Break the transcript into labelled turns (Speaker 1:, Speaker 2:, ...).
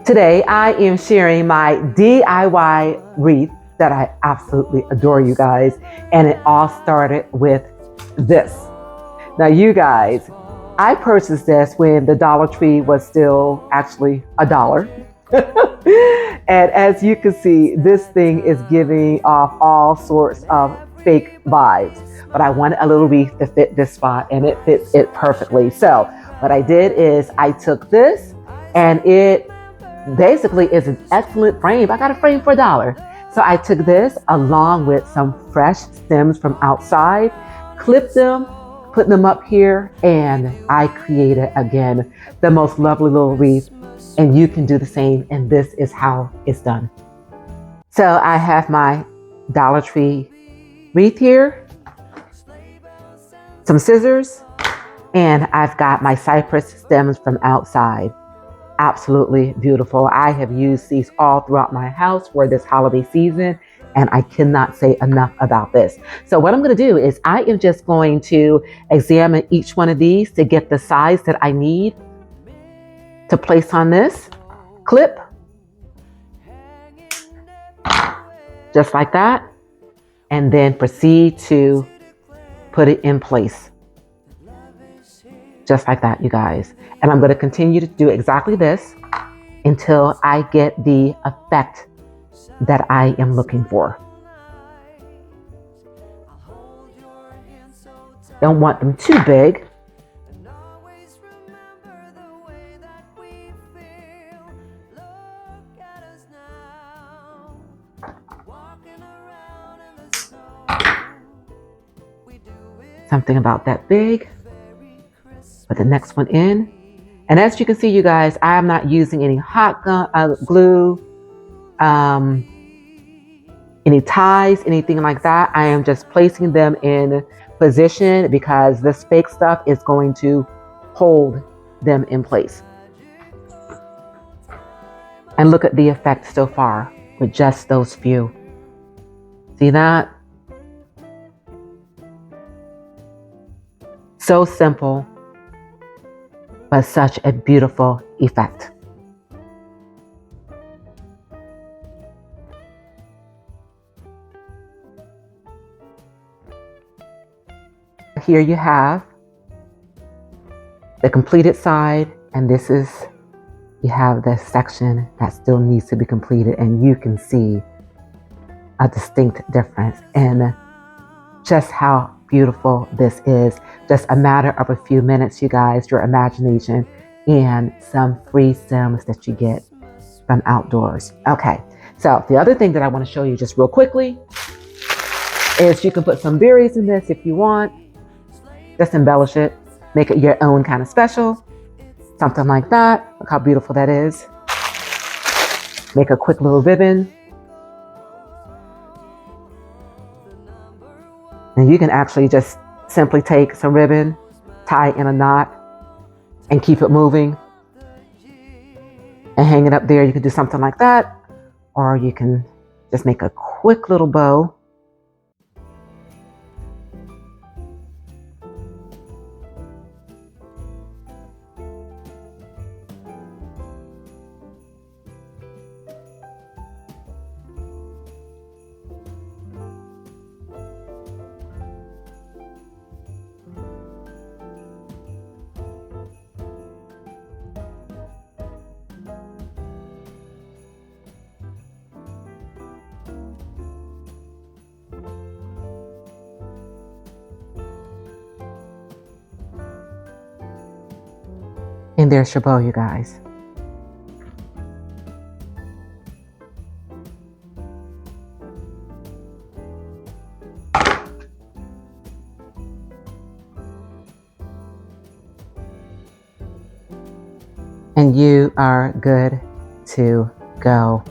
Speaker 1: Today, I am sharing my DIY wreath that I absolutely adore, you guys. And it all started with this. Now, you guys, I purchased this when the Dollar Tree was still actually $1. And as you can see, this thing is giving off all sorts of fake vibes. But I wanted a little wreath to fit this spot, and it fits it perfectly. So what I did is I took this, and it basically is an excellent frame. I got a frame for $1. So I took this along with some fresh stems from outside, clipped them, put them up here, and I created again the most lovely little wreath. And you can do the same, and this is how it's done. So I have my Dollar Tree wreath here, some scissors, and I've got my cypress stems from outside. Absolutely beautiful. I have used these all throughout my house for this holiday season, and I cannot say enough about this. So what I'm going to do is I am just going to examine each one of these to get the size that I need to place on this clip, just like that, and then proceed to put it in place, just like that, you guys. And I'm going to continue to do exactly this until I get the effect that I am looking for. Don't want them too big. Something about that big. Put the next one in. And as you can see, you guys, I am not using any hot glue, any ties, anything like that. I am just placing them in position because this fake stuff is going to hold them in place. And look at the effect so far with just those few. See that? So simple, but such a beautiful effect. Here you have the completed side, and this is, you have this section that still needs to be completed, and you can see a distinct difference in just how beautiful this is. Just a matter of a few minutes, you guys, your imagination, and some free stems that you get from outdoors. Okay, so the other thing that I want to show you just real quickly is you can put some berries in this if you want. Just embellish it, make it your own kind of special, something like that. Look how beautiful that is. Make a quick little ribbon. And you can actually just simply take some ribbon, tie it in a knot, and keep it moving. And hang it up there. You can do something like that. Or you can just make a quick little bow. And there's your bow, you guys. And you are good to go.